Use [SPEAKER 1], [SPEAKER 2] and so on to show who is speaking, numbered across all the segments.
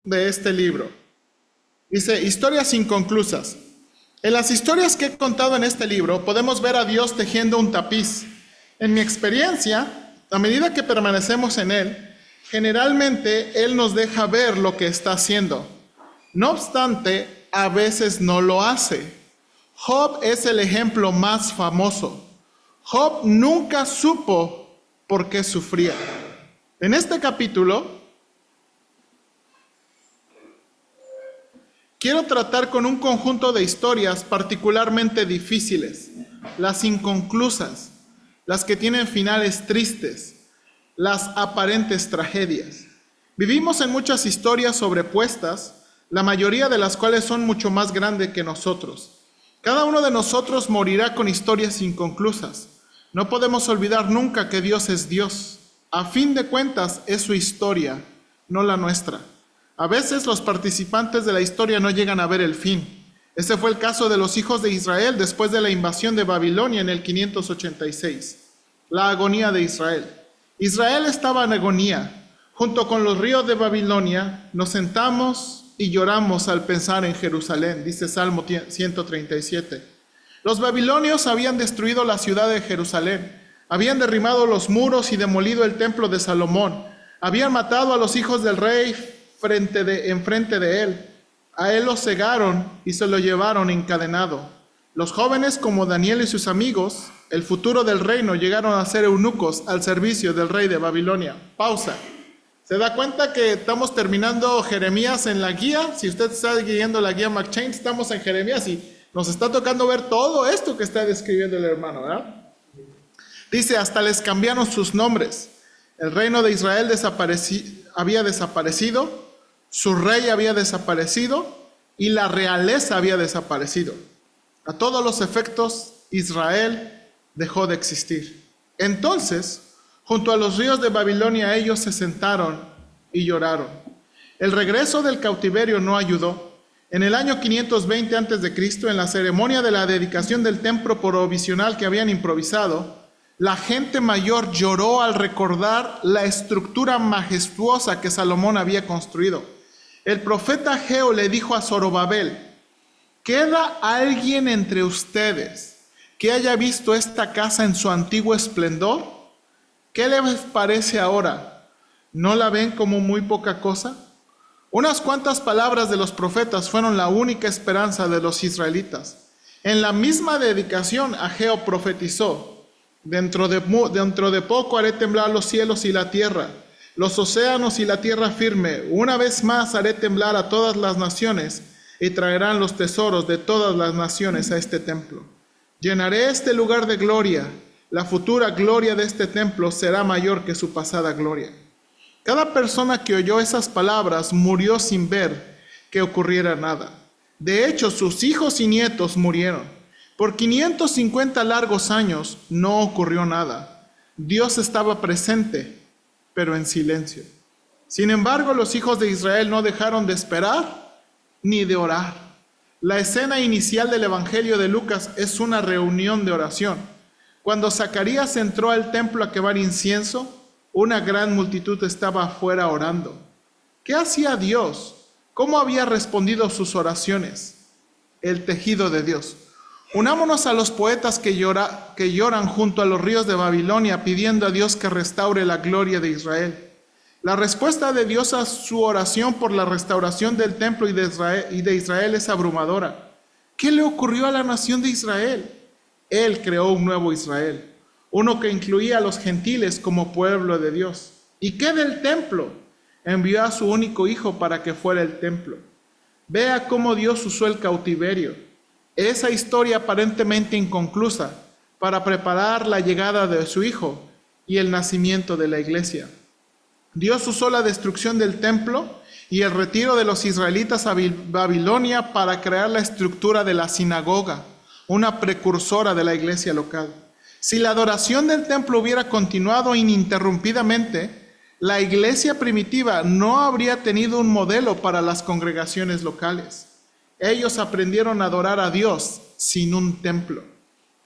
[SPEAKER 1] de este libro. Dice, historias inconclusas. En las historias que he contado en este libro podemos ver a Dios tejiendo un tapiz. En mi experiencia, a medida que permanecemos en Él, generalmente Él nos deja ver lo que está haciendo. No obstante, a veces no lo hace. Job es el ejemplo más famoso. Job nunca supo por qué sufría. En este capítulo, quiero tratar con un conjunto de historias particularmente difíciles, las inconclusas, las que tienen finales tristes, las aparentes tragedias. Vivimos en muchas historias sobrepuestas, la mayoría de las cuales son mucho más grandes que nosotros. Cada uno de nosotros morirá con historias inconclusas. No podemos olvidar nunca que Dios es Dios. A fin de cuentas, es su historia, no la nuestra. A veces los participantes de la historia no llegan a ver el fin. Ese fue el caso de los hijos de Israel después de la invasión de Babilonia en el 586. La agonía de Israel. Israel estaba en agonía. Junto con los ríos de Babilonia, nos sentamos y lloramos al pensar en Jerusalén, dice Salmo 137. Los babilonios habían destruido la ciudad de Jerusalén, habían derribado los muros y demolido el templo de Salomón, habían matado a los hijos del rey enfrente de él. A él lo cegaron y se lo llevaron encadenado. Los jóvenes como Daniel y sus amigos, el futuro del reino, llegaron a ser eunucos al servicio del rey de Babilonia. Pausa. ¿Se da cuenta que estamos terminando Jeremías en la guía? Si usted está leyendo la guía McChain, estamos en Jeremías y nos está tocando ver todo esto que está describiendo el hermano, ¿verdad? Dice, hasta les cambiaron sus nombres. El reino de Israel había desaparecido, su rey había desaparecido y la realeza había desaparecido. A todos los efectos, Israel dejó de existir. Entonces, junto a los ríos de Babilonia, ellos se sentaron y lloraron. El regreso del cautiverio no ayudó. En el año 520 a.C., en la ceremonia de la dedicación del templo provisional que habían improvisado, la gente mayor lloró al recordar la estructura majestuosa que Salomón había construido. El profeta Ageo le dijo a Zorobabel, ¿queda alguien entre ustedes que haya visto esta casa en su antiguo esplendor? ¿Qué les parece ahora? ¿No la ven como muy poca cosa? Unas cuantas palabras de los profetas fueron la única esperanza de los israelitas. En la misma dedicación, Ageo profetizó, dentro de poco haré temblar los cielos y la tierra, los océanos y la tierra firme. Una vez más haré temblar a todas las naciones y traerán los tesoros de todas las naciones a este templo. Llenaré este lugar de gloria. La futura gloria de este templo será mayor que su pasada gloria. Cada persona que oyó esas palabras murió sin ver que ocurriera nada. De hecho, sus hijos y nietos murieron. Por 550 largos años no ocurrió nada. Dios estaba presente, pero en silencio. Sin embargo, los hijos de Israel no dejaron de esperar ni de orar. La escena inicial del Evangelio de Lucas es una reunión de oración. Cuando Zacarías entró al templo a quemar incienso, una gran multitud estaba afuera orando. ¿Qué hacía Dios? ¿Cómo había respondido sus oraciones? El tejido de Dios. Unámonos a los poetas que lloran junto a los ríos de Babilonia pidiendo a Dios que restaure la gloria de Israel. La respuesta de Dios a su oración por la restauración del templo y de Israel es abrumadora. ¿Qué le ocurrió a la nación de Israel? Él creó un nuevo Israel, uno que incluía a los gentiles como pueblo de Dios. ¿Y qué del templo? Envió a su único hijo para que fuera el templo. Vea cómo Dios usó el cautiverio, esa historia aparentemente inconclusa, para preparar la llegada de su hijo y el nacimiento de la iglesia. Dios usó la destrucción del templo y el retiro de los israelitas a Babilonia para crear la estructura de la sinagoga, una precursora de la iglesia local. Si la adoración del templo hubiera continuado ininterrumpidamente, la iglesia primitiva no habría tenido un modelo para las congregaciones locales. Ellos aprendieron a adorar a Dios sin un templo.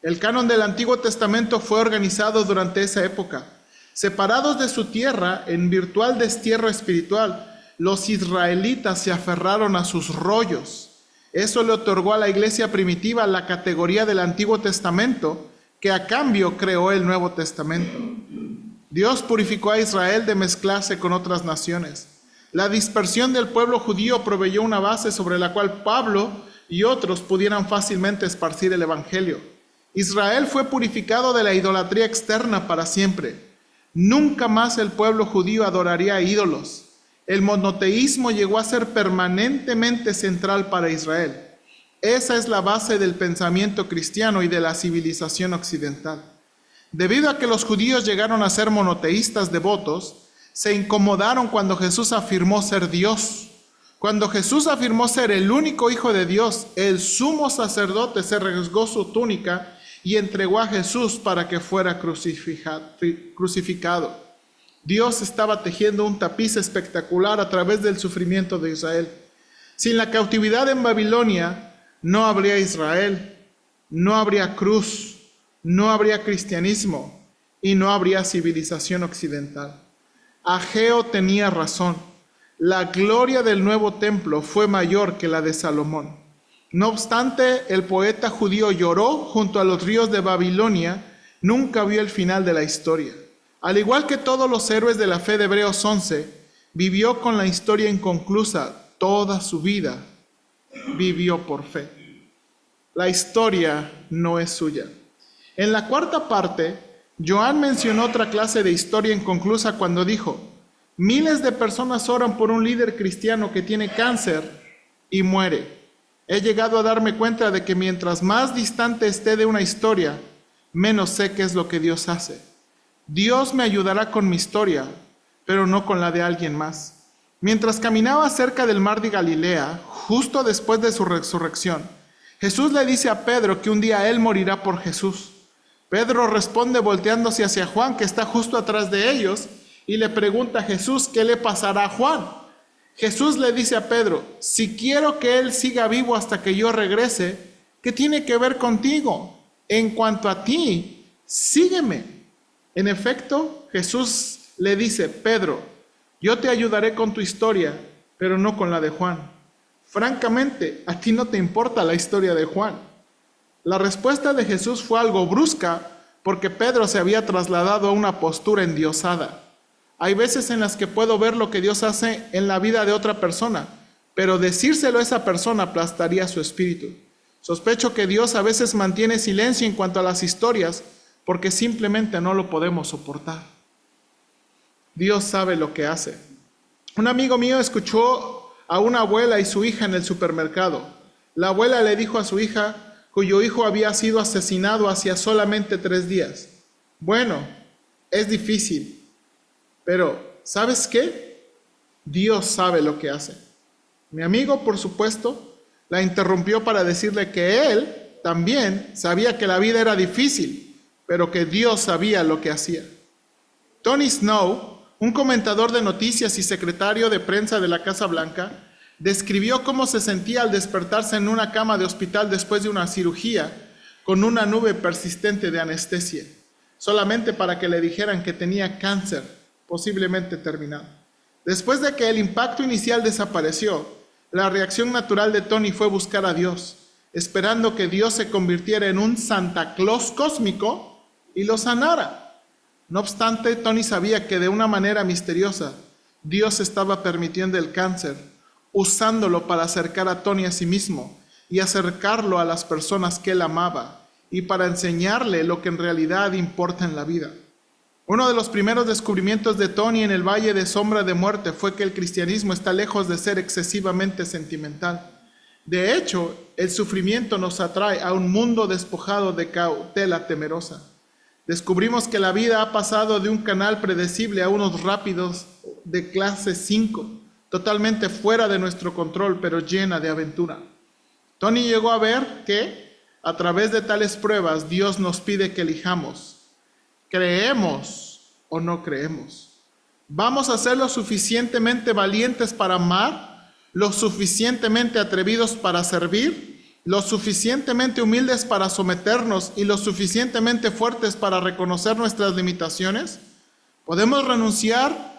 [SPEAKER 1] El canon del Antiguo Testamento fue organizado durante esa época. Separados de su tierra, en virtual destierro espiritual, los israelitas se aferraron a sus rollos. Eso le otorgó a la iglesia primitiva la categoría del Antiguo Testamento, que a cambio creó el Nuevo Testamento. Dios purificó a Israel de mezclarse con otras naciones. La dispersión del pueblo judío proveyó una base sobre la cual Pablo y otros pudieran fácilmente esparcir el evangelio. Israel fue purificado de la idolatría externa para siempre. Nunca más el pueblo judío adoraría a ídolos. El monoteísmo llegó a ser permanentemente central para Israel. Esa es la base del pensamiento cristiano y de la civilización occidental. Debido a que los judíos llegaron a ser monoteístas devotos, se incomodaron cuando Jesús afirmó ser Dios. Cuando Jesús afirmó ser el único Hijo de Dios, el sumo sacerdote se rasgó su túnica y entregó a Jesús para que fuera crucificado. Dios estaba tejiendo un tapiz espectacular a través del sufrimiento de Israel. Sin la cautividad en Babilonia, no habría Israel, no habría cruz, no habría cristianismo y no habría civilización occidental. Ageo tenía razón. La gloria del nuevo templo fue mayor que la de Salomón. No obstante, el poeta judío lloró junto a los ríos de Babilonia, nunca vio el final de la historia. Al igual que todos los héroes de la fe de Hebreos 11, vivió con la historia inconclusa toda su vida. Vivió por fe. La historia no es suya. En la cuarta parte, Joan mencionó otra clase de historia inconclusa cuando dijo: miles de personas oran por un líder cristiano que tiene cáncer y muere. He llegado a darme cuenta de que mientras más distante esté de una historia, menos sé qué es lo que Dios hace. Dios me ayudará con mi historia, pero no con la de alguien más. Mientras caminaba cerca del mar de Galilea, justo después de su resurrección, Jesús le dice a Pedro que un día él morirá por Jesús. Pedro responde volteándose hacia Juan, que está justo atrás de ellos, y le pregunta a Jesús qué le pasará a Juan. Jesús le dice a Pedro: si quiero que él siga vivo hasta que yo regrese, ¿qué tiene que ver contigo? En cuanto a ti, sígueme. En efecto, Jesús le dice: Pedro, yo te ayudaré con tu historia, pero no con la de Juan. Francamente, a ti no te importa la historia de Juan. La respuesta de Jesús fue algo brusca, porque Pedro se había trasladado a una postura endiosada. Hay veces en las que puedo ver lo que Dios hace en la vida de otra persona, pero decírselo a esa persona aplastaría su espíritu. Sospecho que Dios a veces mantiene silencio en cuanto a las historias, porque simplemente no lo podemos soportar. Dios sabe lo que hace. Un amigo mío escuchó a una abuela y su hija en el supermercado. La abuela le dijo a su hija, cuyo hijo había sido asesinado hacía solamente 3 días: bueno, es difícil, pero ¿sabes qué? Dios sabe lo que hace. Mi amigo, por supuesto, la interrumpió para decirle que él también sabía que la vida era difícil, pero que Dios sabía lo que hacía. Tony Snow, un comentador de noticias y secretario de prensa de la Casa Blanca, describió cómo se sentía al despertarse en una cama de hospital después de una cirugía con una nube persistente de anestesia, solamente para que le dijeran que tenía cáncer, posiblemente terminal. Después de que el impacto inicial desapareció, la reacción natural de Tony fue buscar a Dios, esperando que Dios se convirtiera en un Santa Claus cósmico y lo sanara. No obstante, Tony sabía que de una manera misteriosa, Dios estaba permitiendo el cáncer, usándolo para acercar a Tony a sí mismo y acercarlo a las personas que él amaba y para enseñarle lo que en realidad importa en la vida. Uno de los primeros descubrimientos de Tony en el Valle de Sombra de Muerte fue que el cristianismo está lejos de ser excesivamente sentimental. De hecho, el sufrimiento nos atrae a un mundo despojado de cautela temerosa. Descubrimos que la vida ha pasado de un canal predecible a unos rápidos de clase 5, totalmente fuera de nuestro control, pero llena de aventura. Tony llegó a ver que, a través de tales pruebas, Dios nos pide que elijamos. ¿Creemos o no creemos? ¿Vamos a ser lo suficientemente valientes para amar? ¿Lo suficientemente atrevidos para servir? ¿Lo suficientemente humildes para someternos? ¿Y lo suficientemente fuertes para reconocer nuestras limitaciones? ¿Podemos renunciar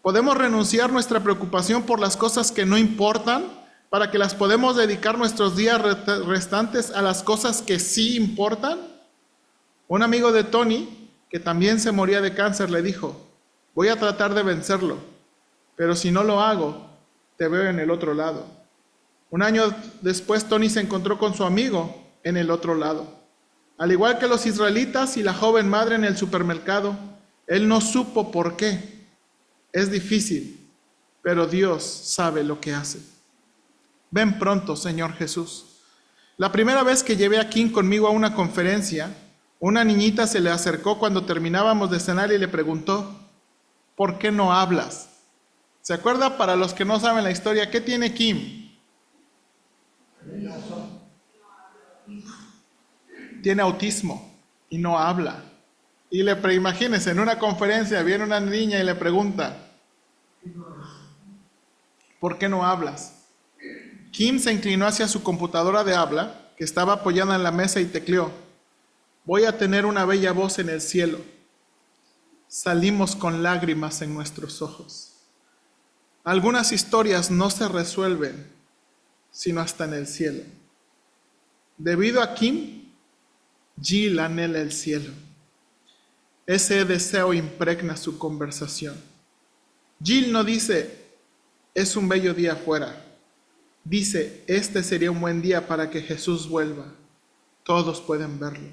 [SPEAKER 1] Podemos renunciar nuestra preocupación por las cosas que no importan para que las podamos dedicar nuestros días restantes a las cosas que sí importan. Un amigo de Tony, que también se moría de cáncer, le dijo: voy a tratar de vencerlo, pero si no lo hago, te veo en el otro lado. Un año después, Tony se encontró con su amigo en el otro lado. Al igual que los israelitas y la joven madre en el supermercado, él no supo por qué. Es difícil, pero Dios sabe lo que hace. Ven pronto, Señor Jesús. La primera vez que llevé a Kim conmigo a una conferencia, una niñita se le acercó cuando terminábamos de cenar y le preguntó: ¿por qué no hablas? ¿Se acuerda? Para los que no saben la historia, ¿qué tiene Kim? Tiene autismo y no habla. Y imagínense, en una conferencia viene una niña y le pregunta: ¿por qué no hablas? Kim se inclinó hacia su computadora de habla, que estaba apoyada en la mesa, y tecleó: voy a tener una bella voz en el cielo. Salimos con lágrimas en nuestros ojos. Algunas historias no se resuelven sino hasta en el cielo. Debido a Kim, Jill anhela el cielo. Ese deseo impregna su conversación. Jill no dice: es un bello día afuera. Dice: este sería un buen día para que Jesús vuelva. Todos pueden verlo.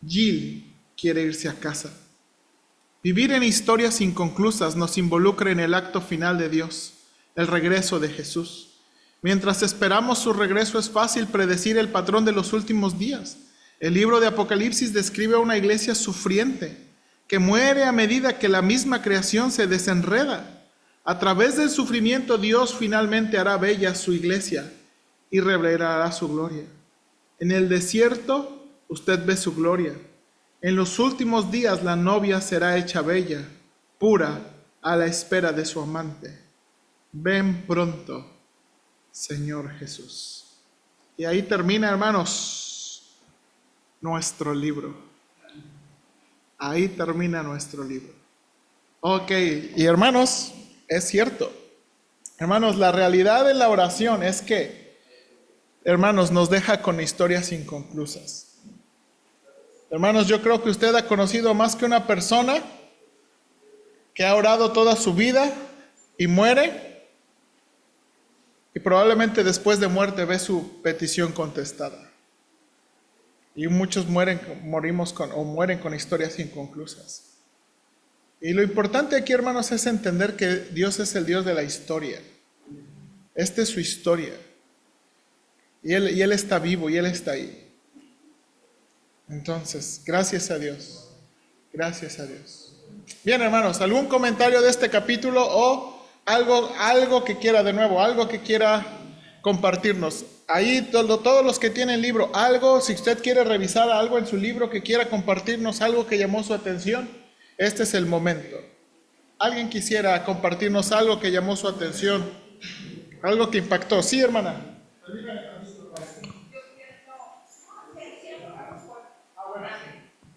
[SPEAKER 1] Jill quiere irse a casa. Vivir en historias inconclusas nos involucra en el acto final de Dios, el regreso de Jesús. Mientras esperamos su regreso, es fácil predecir el patrón de los últimos días. El libro de Apocalipsis describe a una iglesia sufriente que muere a medida que la misma creación se desenreda. A través del sufrimiento, Dios finalmente hará bella su iglesia y revelará su gloria. En el desierto, usted ve su gloria. En los últimos días, la novia será hecha bella, pura, a la espera de su amante. Ven pronto, Señor Jesús. Y ahí termina, hermanos, nuestro libro. Ahí termina nuestro libro. Ok, y hermanos, es cierto. Hermanos, la realidad de la oración es que, hermanos, nos deja con historias inconclusas. Hermanos, yo creo que usted ha conocido más que una persona que ha orado toda su vida y muere, y probablemente después de muerte ve su petición contestada. Y muchos mueren con historias inconclusas. Y lo importante aquí, hermanos, es entender que Dios es el Dios de la historia. Esta es su historia. Y Él está vivo y Él está ahí. Entonces, gracias a Dios. Gracias a Dios. Bien, hermanos, ¿algún comentario de este capítulo o algo que quiera de nuevo, algo que quiera compartirnos? Ahí todos los que tienen libro, algo, si usted quiere revisar algo en su libro que quiera compartirnos, algo que llamó su atención, este es el momento. ¿Alguien quisiera compartirnos algo que llamó su atención? Algo que impactó. Sí, hermana.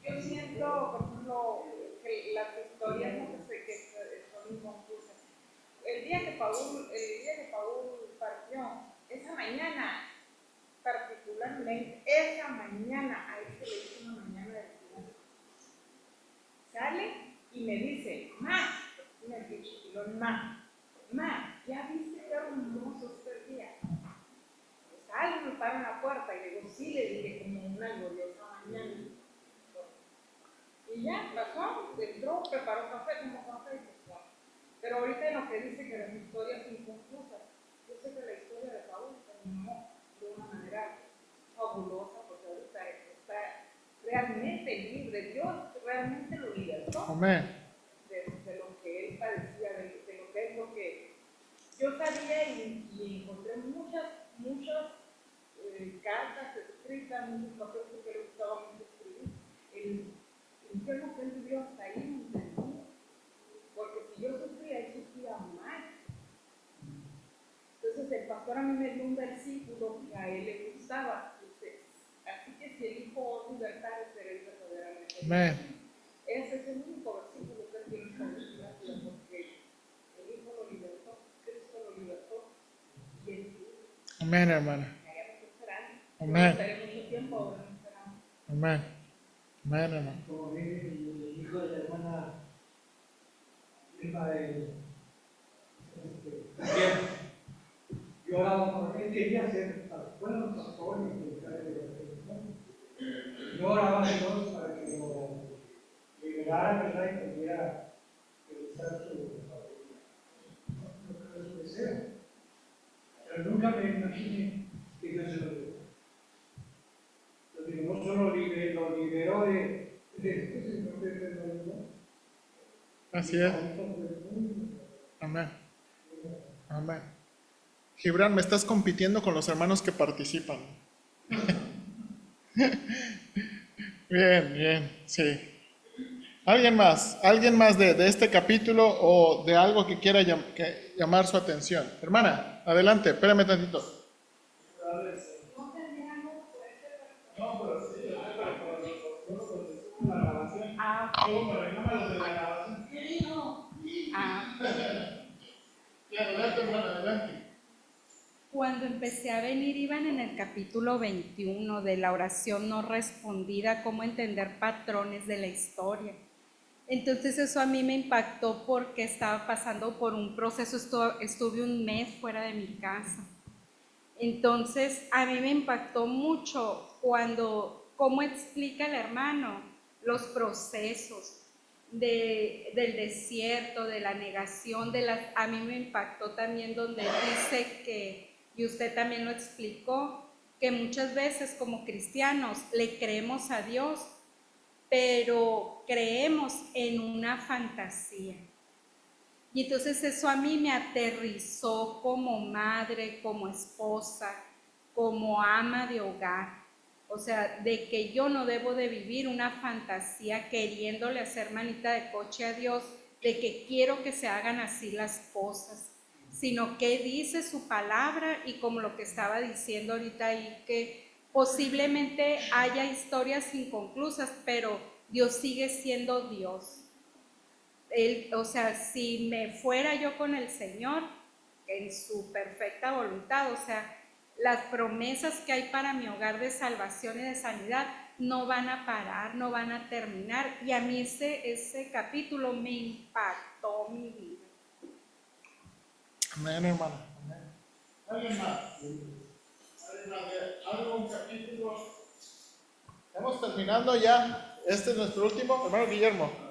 [SPEAKER 2] Yo siento, por ejemplo, que las historias no sé, que son inconclusas. El día que Paul partió, esa mañana, particularmente, esa mañana, a él se le hizo una mañana de final. Sale y me dice: me dice, ¿ya viste qué hermoso este día? Pues alguien estaba en la puerta y le digo: sí, le dije, como una gloriosa mañana. Y ya, pasó, entró, preparó café, como café y pues bueno. Pero ahorita en lo que dice que las historias inconclusas, yo sé que la historia de Paul terminó de una manera fabulosa, porque ahorita está realmente libre. Dios realmente lo libertó.
[SPEAKER 1] Amén.
[SPEAKER 2] De lo que él padecía, de lo que es lo que yo sabía, y encontré muchas cartas escritas, muchos papeles que le gustaba mucho escribir. El infierno que él vivió hasta ahí no entendí, porque si yo sufría, él sufría más. Entonces el pastor a mí me dio un versículo que a él le gustaba. Así que si elijo os libertad, seréis verdaderamente libres. Ese es el único versículo que él tiene esta legislatura, porque
[SPEAKER 1] Amén, hermana.
[SPEAKER 2] Que hayamos esperado.
[SPEAKER 1] Amén.
[SPEAKER 2] Esperé mucho tiempo, pero no esperamos.
[SPEAKER 1] Amén. Amén, hermano.
[SPEAKER 3] Como viene el hijo de la hermana Irma también, yo oraba por él, quería ser, bueno, pastor y predicar de evangelización. Yo oraba a Dios para que lo liberara, ¿verdad? Y pudiera realizar su deseo. Pero nunca me imaginé que Dios se lo dio. Entonces, no solo lo liberó de
[SPEAKER 1] Así es. Amén. Amén. Gibran, me estás compitiendo con los hermanos que participan. Bien, bien, sí. ¿Alguien más? ¿Alguien más de este capítulo o de algo que quiera llamar su atención? Hermana, adelante, espérame tantito.
[SPEAKER 2] Ah,
[SPEAKER 1] Adelante, hermana, adelante.
[SPEAKER 4] Cuando empecé a venir iban en el capítulo 21 de la oración no respondida, cómo entender patrones de la historia. Entonces eso a mí me impactó porque estaba pasando por un proceso, estuve un mes fuera de mi casa. Entonces a mí me impactó mucho cómo explica el hermano los procesos del desierto, de la negación, a mí me impactó también donde dice que, y usted también lo explicó, que muchas veces como cristianos le creemos a Dios, pero creemos en una fantasía. Y entonces eso a mí me aterrizó como madre, como esposa, como ama de hogar. O sea, de que yo no debo de vivir una fantasía queriéndole hacer manita de coche a Dios, de que quiero que se hagan así las cosas, sino que dice su palabra y como lo que estaba diciendo ahorita ahí, que posiblemente haya historias inconclusas, pero Dios sigue siendo Dios. O sea, si me fuera yo con el Señor en su perfecta voluntad, o sea, las promesas que hay para mi hogar de salvación y de sanidad no van a parar, no van a terminar. Y a mí ese capítulo me impactó mi vida.
[SPEAKER 1] Amén, hermano. Amén. ¿Alguien más? ¿Algún capítulo? Estamos terminando ya. Este es nuestro último. Hermano Guillermo.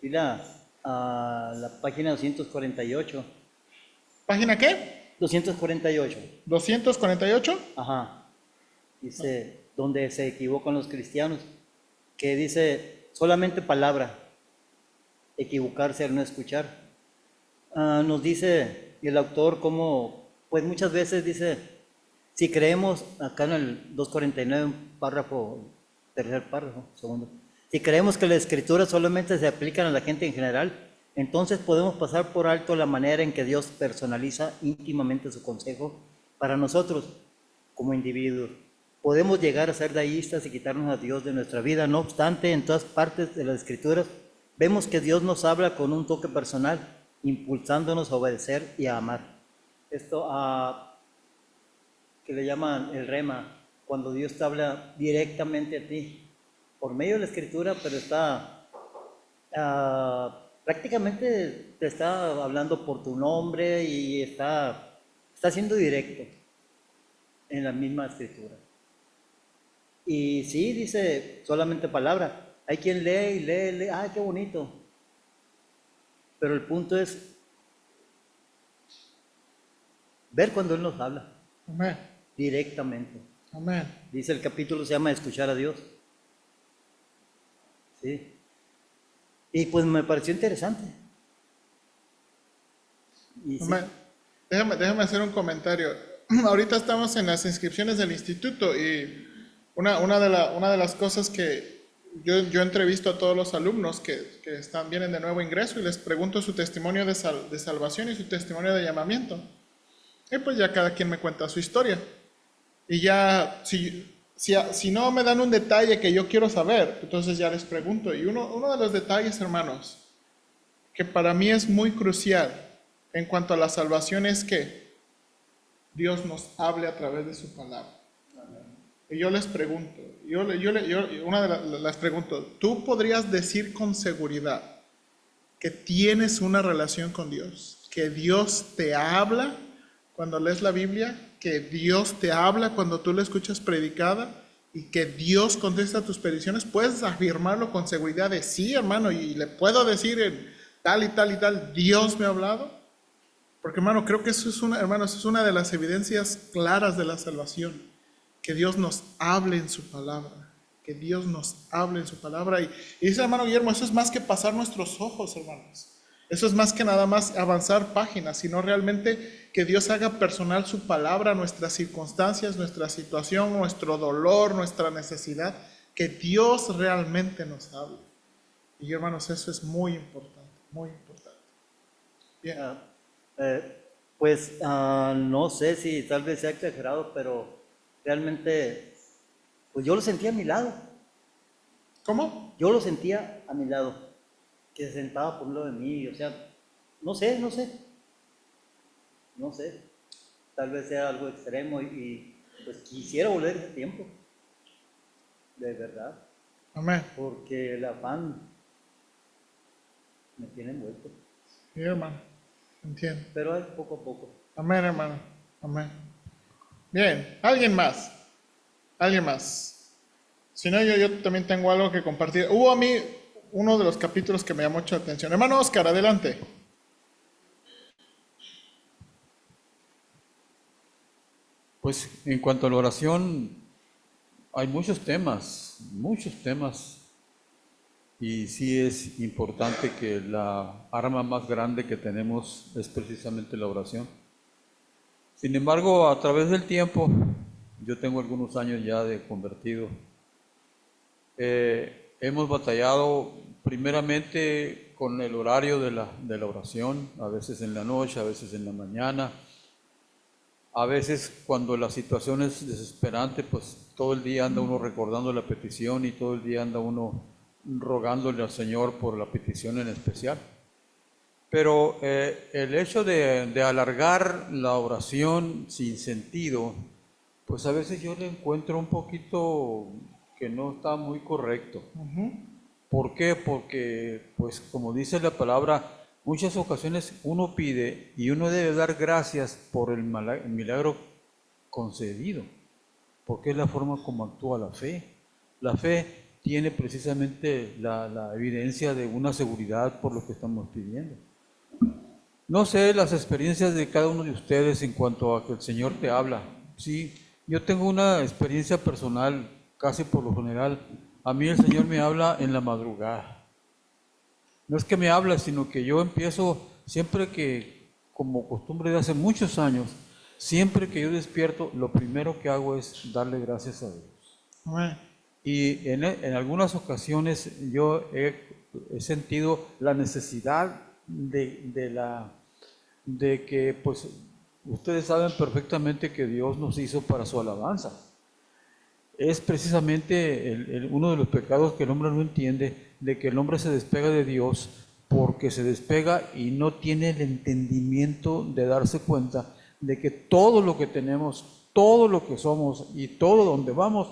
[SPEAKER 5] Mira, a la página 248.
[SPEAKER 1] ¿Página qué?
[SPEAKER 5] 248.
[SPEAKER 1] 248.
[SPEAKER 5] Ajá. Dice, donde se equivocan los cristianos, que dice solamente palabra, equivocarse al no escuchar. Nos dice el autor como, pues muchas veces dice, si creemos, acá en el 249, un párrafo, tercer párrafo, segundo, si creemos que las escrituras solamente se aplican a la gente en general, entonces podemos pasar por alto la manera en que Dios personaliza íntimamente su consejo para nosotros como individuos. Podemos llegar a ser deístas y quitarnos a Dios de nuestra vida. No obstante, en todas partes de las escrituras vemos que Dios nos habla con un toque personal, impulsándonos a obedecer y a amar. Esto que le llaman el rema, cuando Dios te habla directamente a ti, por medio de la escritura, pero está prácticamente te está hablando por tu nombre y está siendo directo en la misma escritura. Y sí, dice solamente palabra. Hay quien lee y lee, ¡ay, qué bonito! Pero el punto es ver cuando Él nos habla.
[SPEAKER 1] Amén.
[SPEAKER 5] Directamente.
[SPEAKER 1] Amén.
[SPEAKER 5] Dice el capítulo, se llama Escuchar a Dios. Sí. Y pues me pareció interesante. Y sí.
[SPEAKER 1] Amén. Déjame hacer un comentario. Ahorita estamos en las inscripciones del instituto y una de las cosas que yo entrevisto a todos los alumnos que vienen de nuevo ingreso y les pregunto su testimonio de salvación y su testimonio de llamamiento. Y pues ya cada quien me cuenta su historia. Y ya, si si no me dan un detalle que yo quiero saber, entonces ya les pregunto. Y uno de los detalles, hermanos, que para mí es muy crucial en cuanto a la salvación es que Dios nos hable a través de su palabra. Y yo les pregunto, les pregunto, ¿tú podrías decir con seguridad que tienes una relación con Dios? ¿Que Dios te habla cuando lees la Biblia? ¿Que Dios te habla cuando tú la escuchas predicada? ¿Y que Dios contesta tus peticiones? ¿Puedes afirmarlo con seguridad de sí, hermano? Y le puedo decir en tal y tal y tal, Dios me ha hablado. Porque, hermano, creo que eso es una de las evidencias claras de la salvación. Que Dios nos hable en su palabra. Que Dios nos hable en su palabra. Y dice, hermano Guillermo, eso es más que pasar nuestros ojos, hermanos. Eso es más que nada más avanzar páginas, sino realmente que Dios haga personal su palabra, nuestras circunstancias, nuestra situación, nuestro dolor, nuestra necesidad. Que Dios realmente nos hable. Y, hermanos, eso es muy importante, muy importante. Bien.
[SPEAKER 5] No sé si tal vez sea exagerado, pero realmente, pues yo lo sentía a mi lado.
[SPEAKER 1] ¿Cómo?
[SPEAKER 5] Yo lo sentía a mi lado, que se sentaba por un lado de mí, o sea, no sé, tal vez sea algo extremo y pues quisiera volver ese tiempo, de verdad,
[SPEAKER 1] Amén.
[SPEAKER 5] porque el afán me tiene envuelto,
[SPEAKER 1] Sí, hermano. Entiendo.
[SPEAKER 5] pero es poco a poco.
[SPEAKER 1] Amén, hermano. Amén. Bien. ¿Alguien más? ¿Alguien más? Si no, yo también tengo algo que compartir. Hubo a mí uno de los capítulos que me llamó mucho la atención. Hermano Oscar, adelante.
[SPEAKER 6] Pues en cuanto a la oración, hay muchos temas, y sí es importante que la arma más grande que tenemos es precisamente la oración. Sin embargo, a través del tiempo, yo tengo algunos años ya de convertido, hemos batallado primeramente con el horario de la oración, a veces en la noche, a veces en la mañana. A veces cuando la situación es desesperante, pues todo el día anda uno recordando la petición y todo el día anda uno rogándole al Señor por la petición en especial. Pero el hecho de alargar la oración sin sentido, pues a veces yo le encuentro un poquito que no está muy correcto. ¿Por qué? Porque, pues como dice la palabra, muchas ocasiones uno pide y uno debe dar gracias por el milagro concedido, porque es la forma como actúa la fe. La fe tiene precisamente la evidencia de una seguridad por lo que estamos pidiendo. No sé las experiencias de cada uno de ustedes en cuanto a que el Señor te habla. Sí, yo tengo una experiencia personal, casi por lo general. A mí el Señor me habla en la madrugada. No es que me habla, sino que yo empiezo, siempre que, como costumbre de hace muchos años, siempre que yo despierto, lo primero que hago es darle gracias a Dios.
[SPEAKER 1] Amén.
[SPEAKER 6] Y en algunas ocasiones yo he sentido la necesidad de que, pues, ustedes saben perfectamente que Dios nos hizo para su alabanza. Es precisamente uno de los pecados que el hombre no entiende, de que el hombre se despega de Dios porque se despega y no tiene el entendimiento de darse cuenta de que todo lo que tenemos, todo lo que somos y todo donde vamos,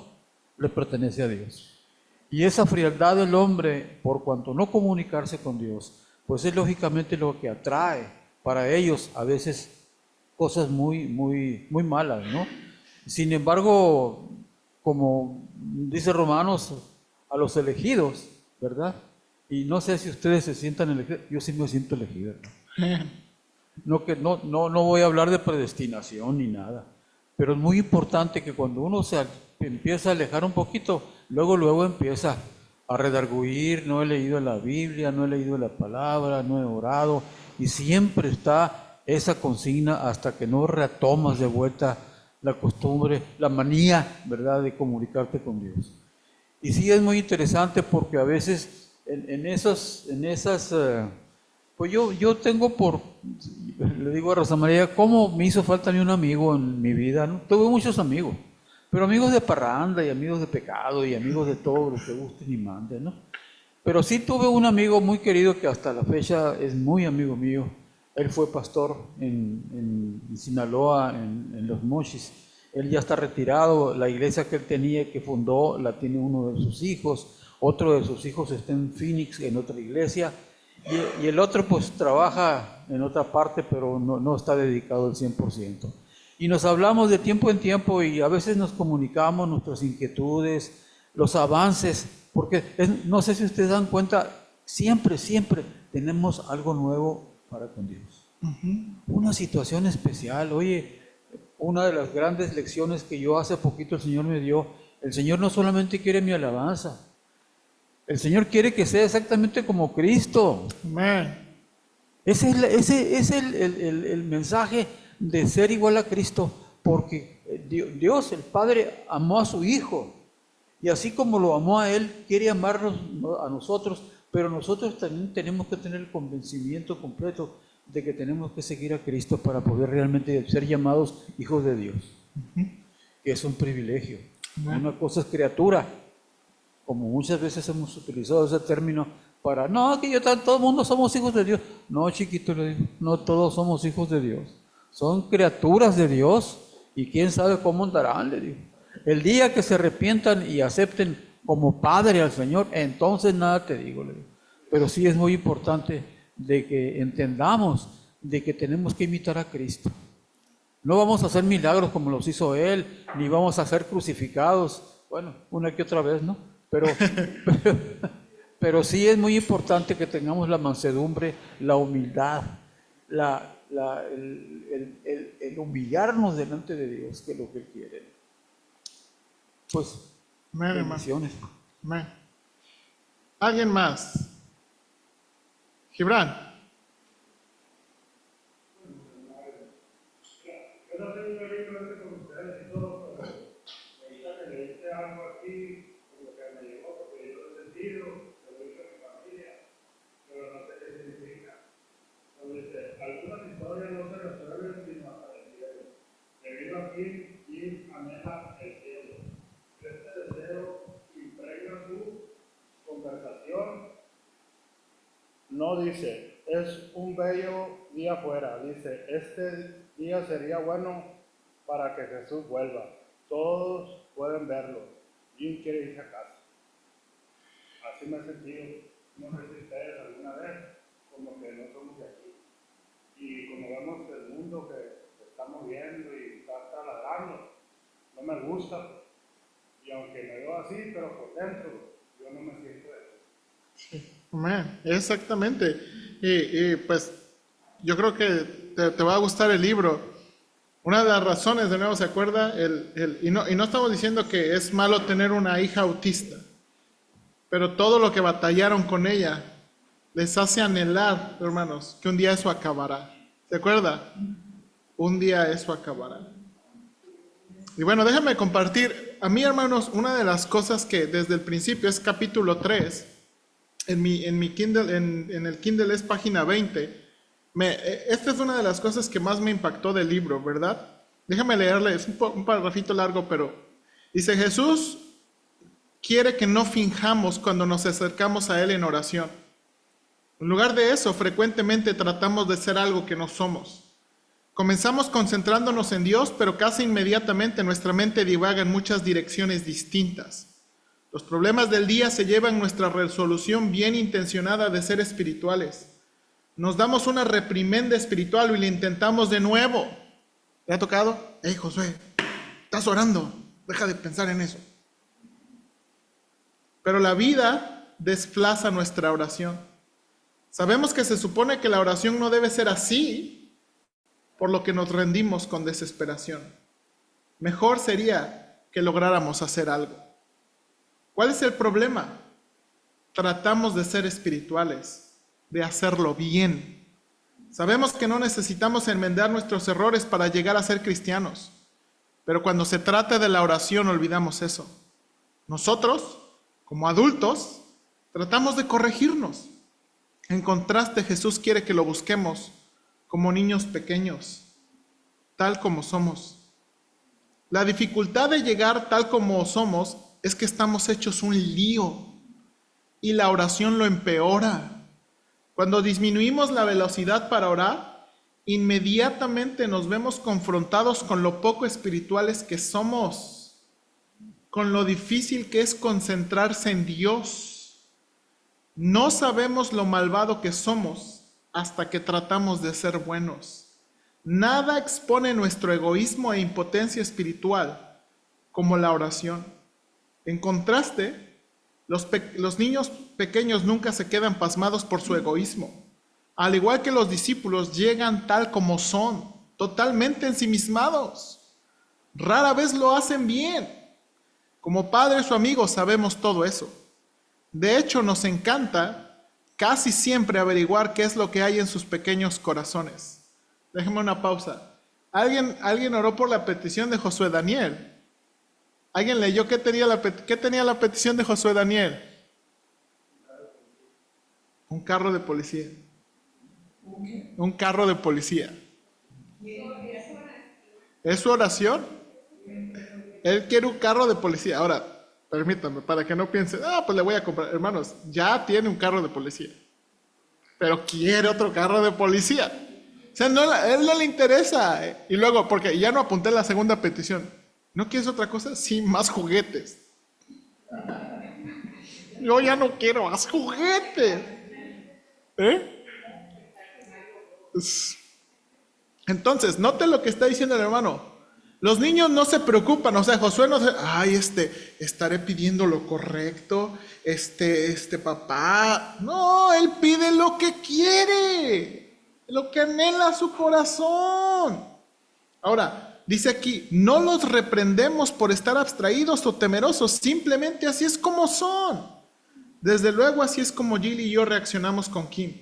[SPEAKER 6] le pertenece a Dios. Y esa frialdad del hombre, por cuanto no comunicarse con Dios, pues es lógicamente lo que atrae para ellos a veces cosas muy malas, ¿no? Sin embargo, como dice Romanos, a los elegidos, ¿verdad? Y no sé si ustedes se sientan elegidos, yo sí me siento elegido, ¿no? No voy a hablar de predestinación ni nada, pero es muy importante que cuando uno se empieza a alejar un poquito, luego empieza a redarguir, no he leído la Biblia, no he leído la palabra, no he orado, y siempre está esa consigna hasta que no retomas de vuelta la costumbre, la manía, ¿verdad?, de comunicarte con Dios. Y sí es muy interesante porque a veces en esas pues yo tengo le digo a Rosa María, ¿cómo me hizo falta a mí un amigo en mi vida? ¿No? Tuve muchos amigos, pero amigos de parranda y amigos de pecado y amigos de todo lo que gusten y manden, ¿no? Pero sí tuve un amigo muy querido que hasta la fecha es muy amigo mío. Él fue pastor en Sinaloa, en Los Mochis. Él ya está retirado. La iglesia que él tenía, que fundó, la tiene uno de sus hijos. Otro de sus hijos está en Phoenix, en otra iglesia. Y el otro pues trabaja en otra parte, pero no está dedicado al 100%. Y nos hablamos de tiempo en tiempo y a veces nos comunicamos nuestras inquietudes, los avances, porque no sé si ustedes dan cuenta, siempre tenemos algo nuevo para con Dios. Una situación especial. Oye, una de las grandes lecciones que yo hace poquito el Señor me dio, el Señor no solamente quiere mi alabanza, el Señor quiere que sea exactamente como Cristo.
[SPEAKER 1] Amén.
[SPEAKER 6] Ese es el mensaje de ser igual a Cristo, porque Dios, el Padre, amó a su Hijo. Y así como lo amó a Él, quiere amarnos a nosotros, pero nosotros también tenemos que tener el convencimiento completo de que tenemos que seguir a Cristo para poder realmente ser llamados hijos de Dios. Que es un privilegio. Una cosa es criatura, como muchas veces hemos utilizado ese término para, no, que todo el mundo somos hijos de Dios. No, chiquito, le digo, no todos somos hijos de Dios. Son criaturas de Dios y quién sabe cómo andarán, le digo. El día que se arrepientan y acepten como Padre al Señor, entonces nada te digo, le digo. Pero sí es muy importante de que entendamos de que tenemos que imitar a Cristo. No vamos a hacer milagros como los hizo Él, ni vamos a ser crucificados, bueno, una que otra vez, ¿no? Pero sí es muy importante que tengamos la mansedumbre, la humildad, el humillarnos delante de Dios, que es lo que Él quiere. Pues,
[SPEAKER 1] Amén, hermano.
[SPEAKER 6] bendiciones.
[SPEAKER 1] Amén. ¿Alguien más? Gibran.
[SPEAKER 7] Yo no sé si yo libro con ustedes y todo, pero ahorita que leíste algo aquí, como que me llegó, porque yo lo he sentido, lo he visto en mi familia, pero no sé qué significa. Entonces dice, algunas historias no se resuelven sino hasta el cielo. Debido a quien anhela el cielo. Este deseo impregna su conversación. No dice, es un bello día afuera, dice, este día sería bueno para que Jesús vuelva. Todos pueden verlo. ¿Quién quiere irse a casa? Así me he sentido. No sé si ustedes alguna vez, como que no somos de aquí. Y como vemos el mundo que estamos viendo y está ladrando, no me gusta. Y aunque me veo así, pero por dentro, yo no me siento de eso.
[SPEAKER 1] Amén. Exactamente. Y pues yo creo que te va a gustar el libro. Una de las razones, de nuevo, ¿se acuerda? Y no estamos diciendo que es malo tener una hija autista, pero todo lo que batallaron con ella les hace anhelar, hermanos, que un día eso acabará. ¿Se acuerda? Un día eso acabará. Y bueno, déjame compartir. A mí, hermanos, una de las cosas que desde el principio es capítulo 3, en mi Kindle, en el Kindle es página 20. Esta es una de las cosas que más me impactó del libro, ¿verdad? Déjame leerle, es un parrafito largo, pero dice: Jesús quiere que no finjamos cuando nos acercamos a Él en oración. En lugar de eso, frecuentemente tratamos de ser algo que no somos. Comenzamos concentrándonos en Dios, pero casi inmediatamente nuestra mente divaga en muchas direcciones distintas. Los problemas del día se llevan nuestra resolución bien intencionada de ser espirituales. Nos damos una reprimenda espiritual y lo intentamos de nuevo. ¿Le ha tocado? Hey, Josué, estás orando, deja de pensar en eso. Pero la vida desplaza nuestra oración. Sabemos que se supone que la oración no debe ser así, por lo que nos rendimos con desesperación. Mejor sería que lográramos hacer algo. ¿Cuál es el problema? Tratamos de ser espirituales, de hacerlo bien. Sabemos que no necesitamos enmendar nuestros errores para llegar a ser cristianos, pero cuando se trata de la oración olvidamos eso. Nosotros, como adultos, tratamos de corregirnos. En contraste, Jesús quiere que lo busquemos como niños pequeños, tal como somos. La dificultad de llegar tal como somos es que estamos hechos un lío y la oración lo empeora. Cuando disminuimos la velocidad para orar, inmediatamente nos vemos confrontados con lo poco espirituales que somos, con lo difícil que es concentrarse en Dios. No sabemos lo malvado que somos hasta que tratamos de ser buenos. Nada expone nuestro egoísmo e impotencia espiritual como la oración. En contraste, los niños pequeños nunca se quedan pasmados por su egoísmo. Al igual que los discípulos, llegan tal como son, totalmente ensimismados. Rara vez lo hacen bien. Como padres o amigos sabemos todo eso. De hecho, nos encanta casi siempre averiguar qué es lo que hay en sus pequeños corazones. Déjeme una pausa. ¿Alguien oró por la petición de Josué Daniel? ¿Alguien leyó qué tenía la petición de Josué Daniel? Un carro de policía. Un carro de policía. ¿Es su oración? Él quiere un carro de policía. Ahora, permítanme, para que no piensen, pues le voy a comprar. Hermanos, ya tiene un carro de policía. Pero quiere otro carro de policía. O sea, a él no le interesa. Y luego, porque ya no apunté la segunda petición. ¿No quieres otra cosa? Sí, más juguetes. Yo ya no quiero más juguetes. Entonces, note lo que está diciendo el hermano. Los niños no se preocupan, o sea, Josué no se, estaré pidiendo lo correcto, papá. No, él pide lo que quiere, lo que anhela su corazón. Ahora, dice aquí, no los reprendemos por estar abstraídos o temerosos, simplemente así es como son. Desde luego así es como Jill y yo reaccionamos con Kim.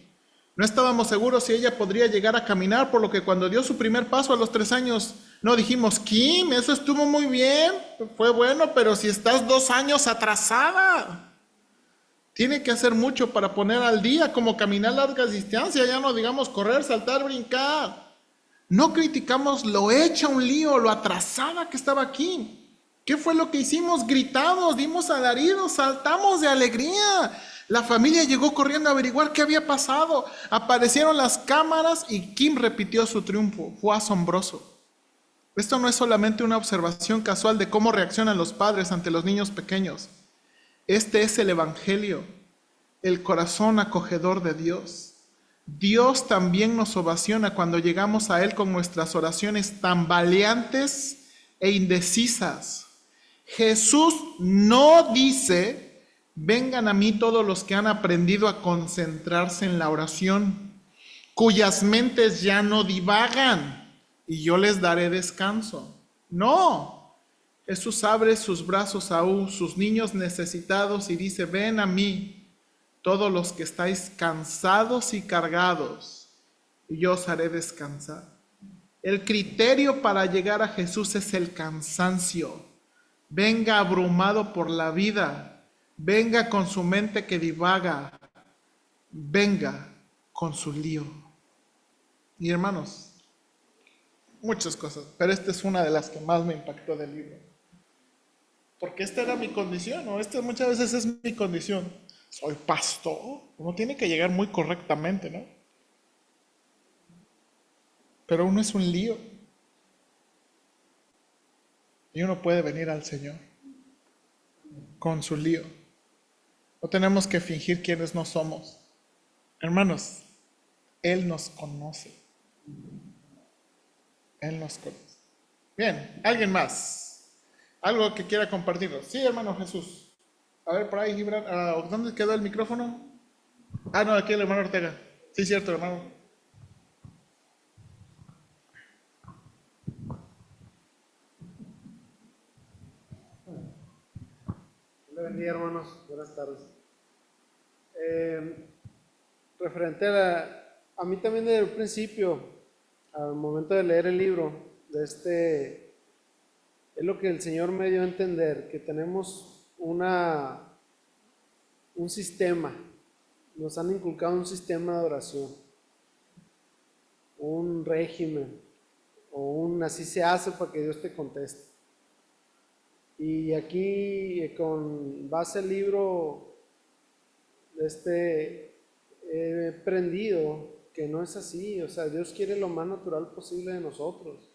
[SPEAKER 1] No estábamos seguros si ella podría llegar a caminar, por lo que cuando dio su primer paso a los 3 años, no dijimos, Kim, eso estuvo muy bien, fue bueno, pero si estás 2 años atrasada. Tiene que hacer mucho para poner al día, como caminar largas distancias, ya no digamos correr, saltar, brincar. No criticamos lo hecha un lío, lo atrasada que estaba aquí. ¿Qué fue lo que hicimos? Gritamos, dimos alaridos, saltamos de alegría. La familia llegó corriendo a averiguar qué había pasado. Aparecieron las cámaras y Kim repitió su triunfo. Fue asombroso. Esto no es solamente una observación casual de cómo reaccionan los padres ante los niños pequeños. Este es el Evangelio, el corazón acogedor de Dios. Dios también nos ovaciona cuando llegamos a Él con nuestras oraciones tambaleantes e indecisas. Jesús no dice, vengan a mí todos los que han aprendido a concentrarse en la oración, cuyas mentes ya no divagan, y yo les daré descanso. No, Jesús abre sus brazos a sus niños necesitados y dice, ven a mí, todos los que estáis cansados y cargados, y yo os haré descansar. El criterio para llegar a Jesús es el cansancio. Venga abrumado por la vida, venga con su mente que divaga, venga con su lío. Y hermanos, muchas cosas, pero esta es una de las que más me impactó del libro. Porque esta era mi condición, o esta muchas veces es mi condición. Soy pastor, uno tiene que llegar muy correctamente, ¿no? Pero uno es un lío. Y uno puede venir al Señor con su lío. No tenemos que fingir quienes no somos. Hermanos, Él nos conoce. Él nos conoce. Bien, ¿alguien más? ¿Algo que quiera compartirnos? Sí, hermano Jesús. A ver, por ahí, Gibran. ¿Dónde quedó el micrófono? No, aquí el hermano Ortega. Sí, cierto, hermano.
[SPEAKER 8] Buen día, hermanos. Buenas tardes. Referente a mí también desde el principio, al momento de leer el libro, es lo que el Señor me dio a entender, que tenemos un sistema, nos han inculcado un sistema de oración, un régimen, o así se hace para que Dios te conteste. Y aquí, con base al libro, he aprendido que no es así. O sea, Dios quiere lo más natural posible de nosotros.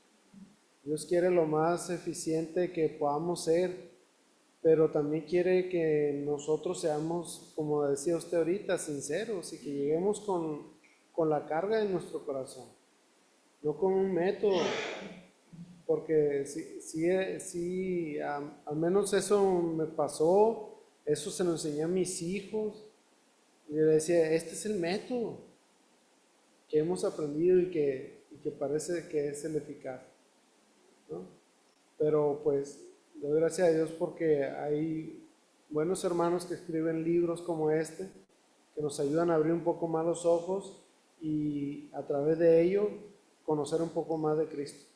[SPEAKER 8] Dios quiere lo más eficiente que podamos ser, pero también quiere que nosotros seamos, como decía usted ahorita, sinceros y que lleguemos con la carga en nuestro corazón, no con un método, porque al menos eso me pasó, eso se lo enseñé a mis hijos, y le decía, este es el método que hemos aprendido y que parece que es el eficaz, ¿no? Pero pues doy gracias a Dios porque hay buenos hermanos que escriben libros como este, que nos ayudan a abrir un poco más los ojos y a través de ello conocer un poco más de Cristo.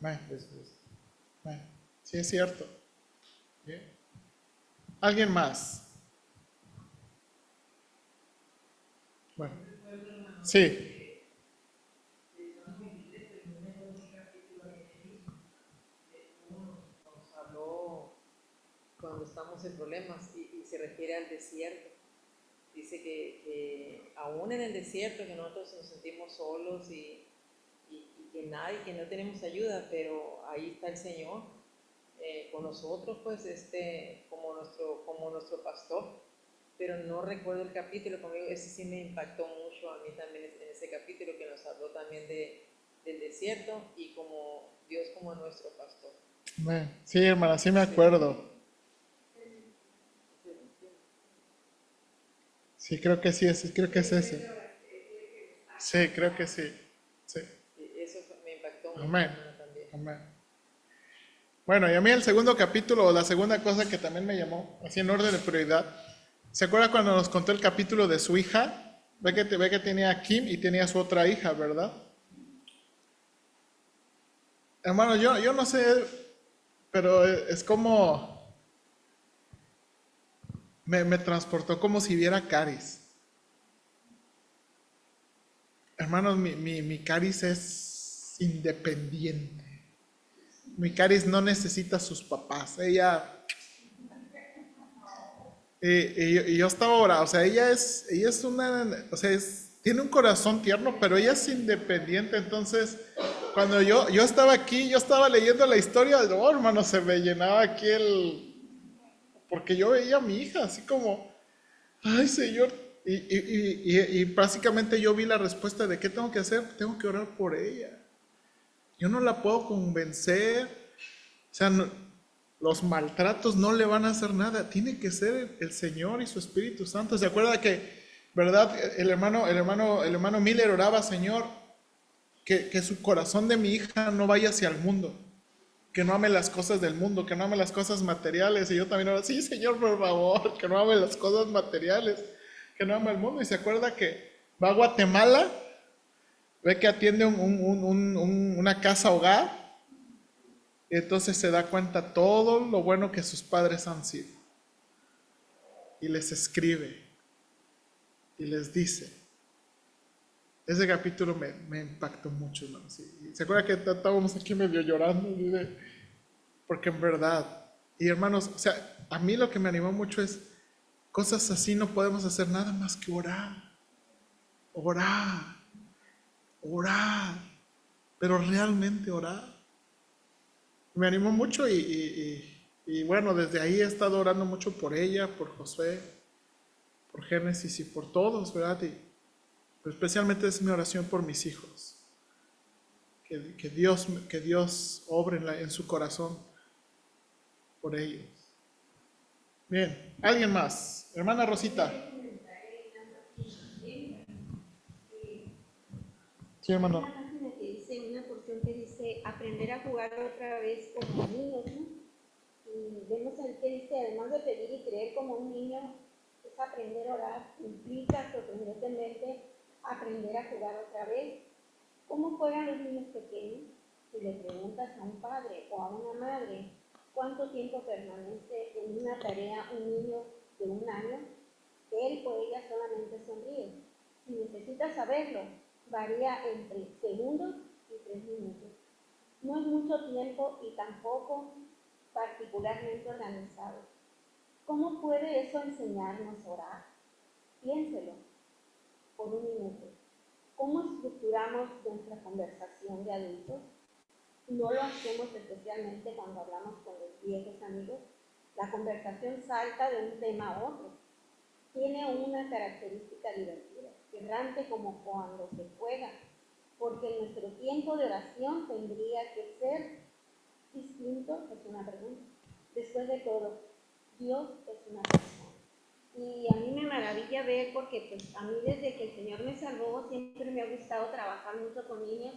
[SPEAKER 1] Amén. Amén. Sí, es cierto. Bien. ¿Alguien más? Bueno, sí.
[SPEAKER 9] Nos habló cuando estamos en problemas y se refiere al desierto. Dice que aún en el desierto, que nosotros nos sentimos solos y que no tenemos ayuda, pero ahí está el Señor con nosotros, pues como nuestro pastor. Pero no recuerdo el capítulo, conmigo ese sí me impactó mucho a mí también en ese capítulo que nos habló también del desierto y como Dios como nuestro pastor.
[SPEAKER 1] Amén. Sí, hermana, sí me acuerdo. Sí, creo que sí, creo que es ese. Sí, creo que sí. Sí.
[SPEAKER 9] Eso me impactó mucho.
[SPEAKER 1] Amén.
[SPEAKER 9] También.
[SPEAKER 1] Amén. Bueno, y a mí el segundo capítulo, o la segunda cosa que también me llamó, así en orden de prioridad, ¿se acuerda cuando nos contó el capítulo de su hija? Ve que tenía a Kim y tenía a su otra hija, ¿verdad? Hermano, yo no sé, pero es como, me transportó como si viera Caris. Hermanos, mi Caris es independiente. Mi Caris no necesita a sus papás. Ella... Y yo estaba ahora, o sea, ella es una, o sea, tiene un corazón tierno, pero ella es independiente. Entonces, cuando yo estaba aquí, yo estaba leyendo la historia, oh, hermano, se me llenaba aquí porque yo veía a mi hija, así como, ay, Señor, y básicamente yo vi la respuesta de qué tengo que hacer, tengo que orar por ella. Yo no la puedo convencer, o sea, los maltratos no le van a hacer nada, tiene que ser el Señor y su Espíritu Santo. ¿Se acuerda que, verdad, el hermano Miller oraba, Señor, que su corazón de mi hija no vaya hacia el mundo, que no ame las cosas del mundo, que no ame las cosas materiales? Y yo también oraba, sí, Señor, por favor, que no ame las cosas materiales, que no ame el mundo. Y se acuerda que va a Guatemala, ve que atiende una casa hogar, y entonces se da cuenta todo lo bueno que sus padres han sido. Y les escribe. Y les dice. Ese capítulo me impactó mucho, ¿no? Sí. ¿Se acuerdan que estábamos aquí medio llorando? Porque en verdad, y hermanos, o sea, a mí lo que me animó mucho es, cosas así no podemos hacer nada más que orar. Orar. Orar. Pero realmente orar. Me animó mucho y bueno, desde ahí he estado orando mucho por ella, por Josué, por Génesis y por todos, ¿verdad? Pero especialmente es mi oración por mis hijos. Que Dios obre en su corazón por ellos. Bien, ¿alguien más? Hermana Rosita. Sí, hermano.
[SPEAKER 10] Una página que dice, una porción que dice, aprender a jugar otra vez como niños, ¿no? Y vemos el que dice, además de pedir y creer como un niño, es aprender a orar, implica sorprendentemente aprender a jugar otra vez. ¿Cómo juegan los niños pequeños? Si le preguntas a un padre o a una madre cuánto tiempo permanece en una tarea un niño de 1 año, él o ella solamente sonríe. Si necesitas saberlo, varía entre segundos y 3 minutos. No es mucho tiempo y tampoco particularmente organizados. ¿Cómo puede eso enseñarnos a orar? Piénselo por un minuto. ¿Cómo estructuramos nuestra conversación de adultos? No lo hacemos especialmente cuando hablamos con los viejos amigos. La conversación salta de un tema a otro. Tiene una característica divertida, errante como cuando se juega, porque nuestro tiempo de oración tendría que ser distinto, es una pregunta. Después de todo, Dios es una persona. Y a mí me maravilla ver, porque pues a mí desde que el Señor me salvó siempre me ha gustado trabajar mucho con niños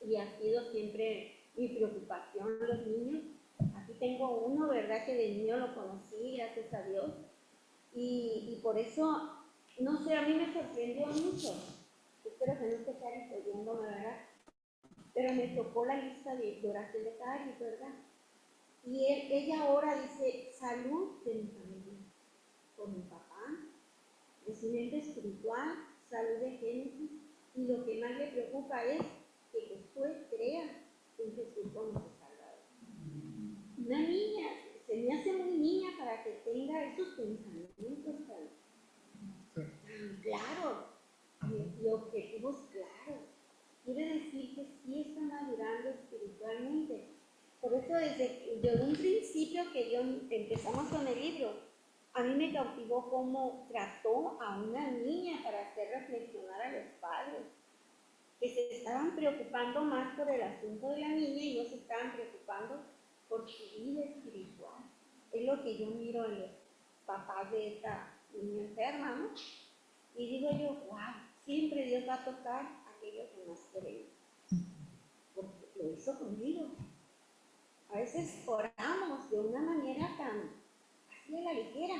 [SPEAKER 10] y ha sido siempre mi preocupación los niños. Aquí tengo uno, ¿verdad? Que de niño lo conocí, gracias a Dios. Y por eso, no sé, a mí me sorprendió mucho. Espero que no esté Cari oyéndome, ¿verdad? Pero me tocó la lista de oración de Cari, ¿verdad? Y ella ahora dice, salud de mi familia, con mi papá, crecimiento espiritual, salud de Génesis, y lo que más le preocupa es que Josué crea en Jesús como su Salvador. Una niña, se me hace muy niña para que tenga esos pensamientos tan claros y objetivos claros. Quiere decir que sí está madurando espiritualmente. Por eso desde un principio que empezamos con el libro, a mí me cautivó cómo trató a una niña para hacer reflexionar a los padres, que se estaban preocupando más por el asunto de la niña y no se estaban preocupando por su vida espiritual. Es lo que yo miro en los papás de esta niña enferma, ¿no? Y digo yo, wow, siempre Dios va a tocar a aquellos que más creen, porque lo hizo conmigo. A veces oramos de una manera tan así a la ligera,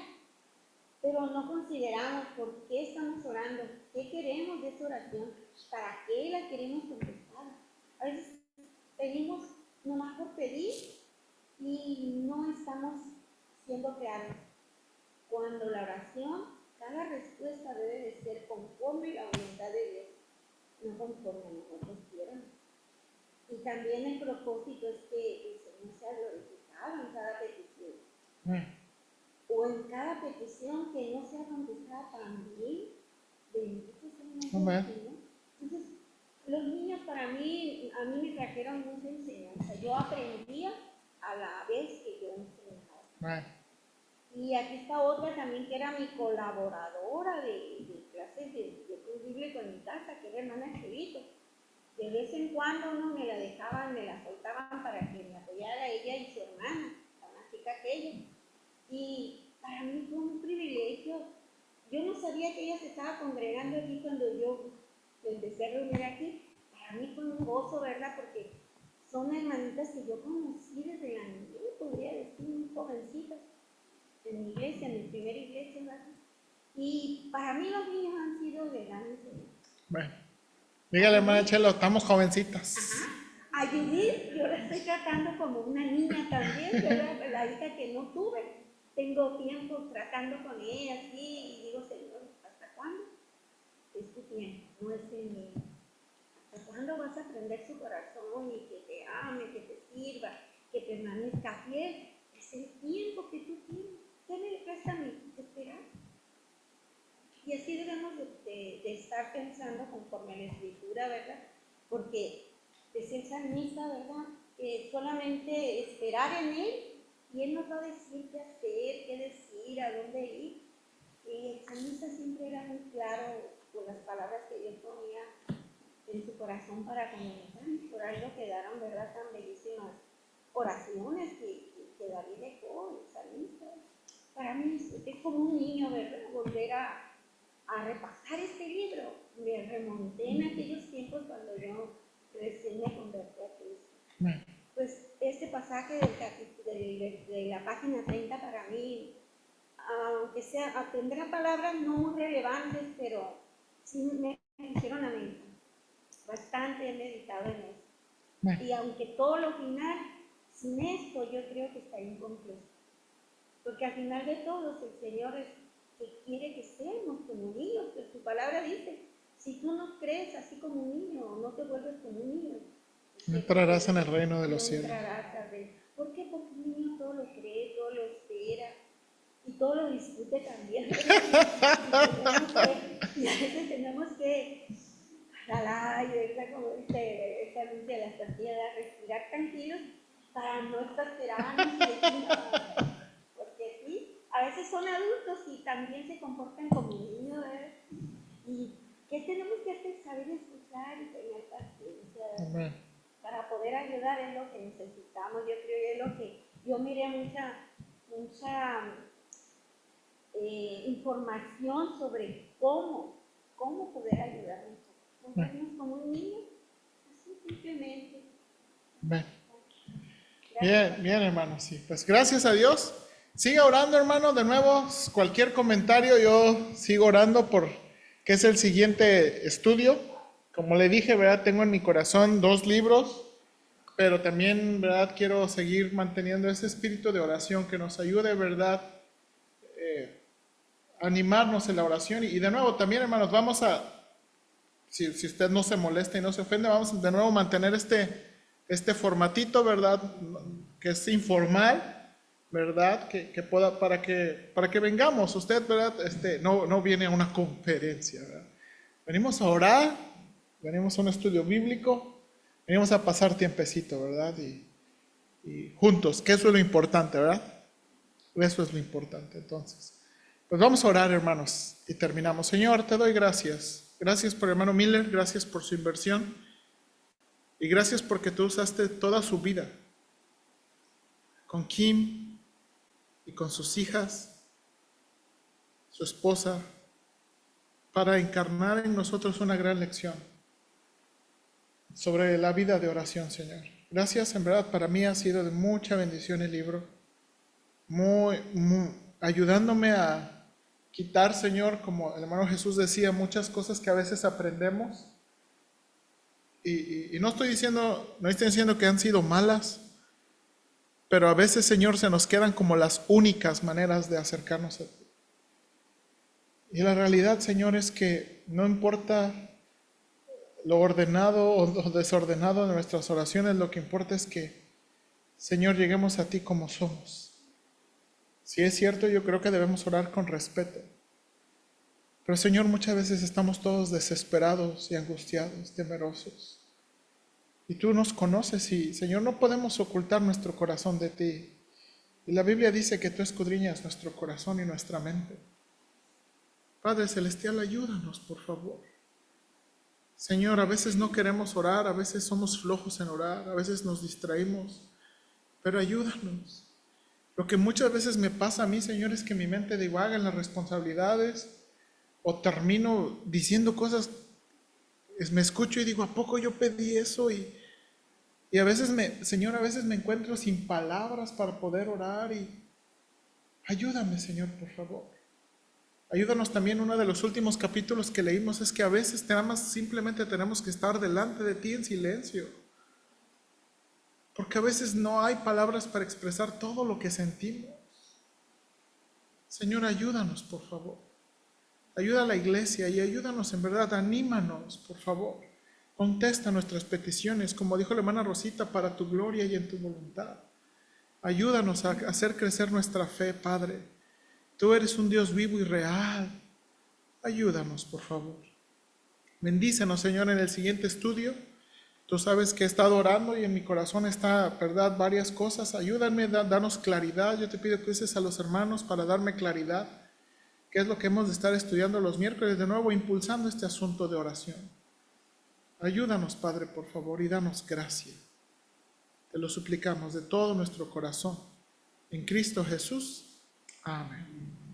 [SPEAKER 10] pero no consideramos por qué estamos orando, qué queremos de esa oración, para qué la queremos contestar. A veces pedimos nomás por pedir y no estamos siendo claros. Cuando la oración, cada respuesta debe de ser conforme a la voluntad de Dios, no conforme a nosotros quieramos. Y también el propósito es que el Señor sea glorificado en cada petición. O en cada petición que no sea contestada también, bendito sea el nombre del Señor. Entonces, los niños para mí, a mí me trajeron mucha enseñanza. Yo aprendía a la vez que yo enseñaba. Y aquí está otra también que era mi colaboradora de clases de Cruz Bíblico en mi casa, que era hermana Chivito. De vez en cuando me la dejaban, me la soltaban para que me apoyara ella y su hermana, la más chica que ella. Y para mí fue un privilegio. Yo no sabía que ella se estaba congregando aquí cuando yo empecé a reunir aquí. Para mí fue un gozo, ¿verdad? Porque son hermanitas que yo conocí desde la niñez, podría decir, muy jovencitas, en mi iglesia, en mi primera iglesia, ¿verdad? Y para mí los niños han sido de gran enseñanza.
[SPEAKER 1] Bueno, dígale, hermana Chelo, estamos jovencitas.
[SPEAKER 10] Ajá. A Judith, yo la estoy tratando como una niña también, ¿verdad? La hija que no tuve. Tengo tiempo tratando con ella así y digo, Señor, ¿hasta cuándo? Es tu tiempo, no es el mío. ¿Hasta cuándo vas a aprender su corazón y que te ame, que te sirva, que permanezca fiel? Es el tiempo que tú tienes. ¿Qué me presta a mí? Esperar. Y así debemos de estar pensando conforme a la Escritura, ¿verdad? Porque decía el salmista, ¿verdad? Solamente esperar en Él y Él nos va a decir qué hacer, qué decir, a dónde ir. Y el salmista siempre era muy claro con las palabras que Dios ponía en su corazón para comunicar. Por algo quedaron, ¿verdad? Tan bellísimas oraciones que David dejó, el salmista. Para mí es como un niño, ¿verdad? Volver a repasar este libro. Me remonté en aquellos tiempos cuando yo recién me convertí a Cristo. Pues este pasaje de la página 30 para mí, aunque sea, tendrá palabras no muy relevantes, pero sí me hicieron a mí. Bastante he meditado en eso. Y aunque todo lo final, sin esto yo creo que está incompleto. Porque al final de todo el Señor es que quiere que seamos como niños, pues su palabra dice, si tú no crees así como un niño, no te vuelves como un niño,
[SPEAKER 1] no entrarás en el reino de los
[SPEAKER 10] no
[SPEAKER 1] cielos.
[SPEAKER 10] entrarás ¿Por qué? Porque un niño todo lo cree, todo lo espera y todo lo discute también. Y a veces tenemos que jalar y ¿verdad? Como dice esta luz de la santidad, respirar tranquilos para no exasperarnos y decir, porque sí, a veces son adultos y también se comportan como niños, ¿verdad? Y ¿qué tenemos que hacer? Saber escuchar y tener paciencia, ¿verdad?
[SPEAKER 1] Amén.
[SPEAKER 10] Para poder ayudar es lo que necesitamos. Yo creo que es lo que yo miré mucha información sobre cómo poder ayudar a nosotros. Ponernos como un niño, así simplemente.
[SPEAKER 1] Amén.
[SPEAKER 10] Gracias.
[SPEAKER 1] Bien, hermano, sí. Pues gracias a Dios. Siga orando, hermano. De nuevo, cualquier comentario, yo sigo orando por que es el siguiente estudio. Como le dije, ¿verdad? Tengo en mi corazón 2 libros, pero también, ¿verdad? Quiero seguir manteniendo ese espíritu de oración que nos ayude, ¿verdad? Animarnos en la oración. Y de nuevo, también, hermanos, vamos a, si usted no se molesta y no se ofende, vamos de nuevo a mantener este formatito, ¿verdad? Que es informal, ¿verdad? Que pueda, para que vengamos. Usted, ¿verdad? No viene a una conferencia, ¿verdad? Venimos a orar, venimos a un estudio bíblico, venimos a pasar tiempecito, ¿verdad? Y juntos, que eso es lo importante, ¿verdad? Eso es lo importante. Entonces, pues vamos a orar, hermanos, y terminamos. Señor, te doy gracias. Gracias por el hermano Miller, gracias por su inversión. Y gracias porque tú usaste toda su vida con Kim y con sus hijas, su esposa, para encarnar en nosotros una gran lección sobre la vida de oración, Señor. Gracias, en verdad, para mí ha sido de mucha bendición el libro, muy ayudándome a quitar, Señor, como el hermano Jesús decía, muchas cosas que a veces aprendemos. Y no estoy diciendo que han sido malas, pero a veces, Señor, se nos quedan como las únicas maneras de acercarnos a ti. Y la realidad, Señor, es que no importa lo ordenado o desordenado de nuestras oraciones, lo que importa es que, Señor, lleguemos a ti como somos. Si es cierto, yo creo que debemos orar con respeto. Pero, Señor, muchas veces estamos todos desesperados y angustiados, temerosos. Y tú nos conoces y, Señor, no podemos ocultar nuestro corazón de ti. Y la Biblia dice que tú escudriñas nuestro corazón y nuestra mente. Padre Celestial, ayúdanos, por favor. Señor, a veces no queremos orar, a veces somos flojos en orar, a veces nos distraímos, pero ayúdanos. Lo que muchas veces me pasa a mí, Señor, es que mi mente divaga en las responsabilidades o termino diciendo cosas, me escucho y digo, ¿a poco yo pedí eso? Y a veces Señor, a veces me encuentro sin palabras para poder orar y ayúdame, Señor, por favor. Ayúdanos también, uno de los últimos capítulos que leímos es que a veces simplemente tenemos que estar delante de ti en silencio. Porque a veces no hay palabras para expresar todo lo que sentimos. Señor, ayúdanos, por favor. Ayuda a la iglesia y ayúdanos en verdad, anímanos, por favor. Contesta nuestras peticiones, como dijo la hermana Rosita, para tu gloria y en tu voluntad. Ayúdanos a hacer crecer nuestra fe, Padre. Tú eres un Dios vivo y real. Ayúdanos, por favor. Bendícenos, Señor, en el siguiente estudio. Tú sabes que he estado orando y en mi corazón está, verdad, varias cosas. Ayúdame, danos claridad. Yo te pido que uses a los hermanos para darme claridad. ¿Qué es lo que hemos de estar estudiando los miércoles de nuevo, impulsando este asunto de oración? Ayúdanos, Padre, por favor, y danos gracia. Te lo suplicamos de todo nuestro corazón. En Cristo Jesús. Amén.